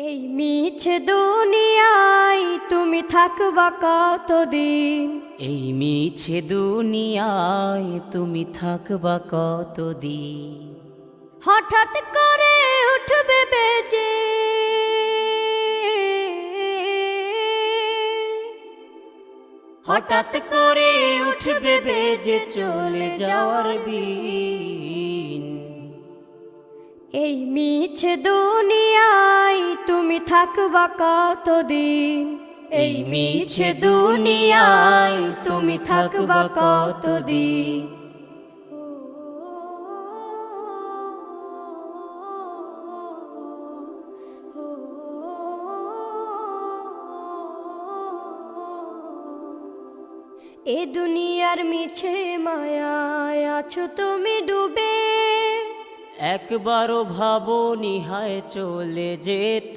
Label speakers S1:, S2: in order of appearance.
S1: এই মিছে দুনিয়ায় তুমি থাকবা কতদিন?
S2: এই মিছে দুনিয়ায় তুমি থাকবা কতদিন?
S1: হঠাৎ করে উঠবে বেজে
S2: হঠাৎ করে উঠবে বেজে চলে যাওয়ার বিন।
S1: এই মিছে দুনিয়ায় তুমি থাকবা কতদিন?
S2: এই মিছে দুনিয়ায় তুমি থাকবা কতদিন?
S1: এ দুনিয়ার মিছে মায়ায় আছো তুমি ডুবে,
S2: একবারও ভাবো নিহায় চলে যেতে।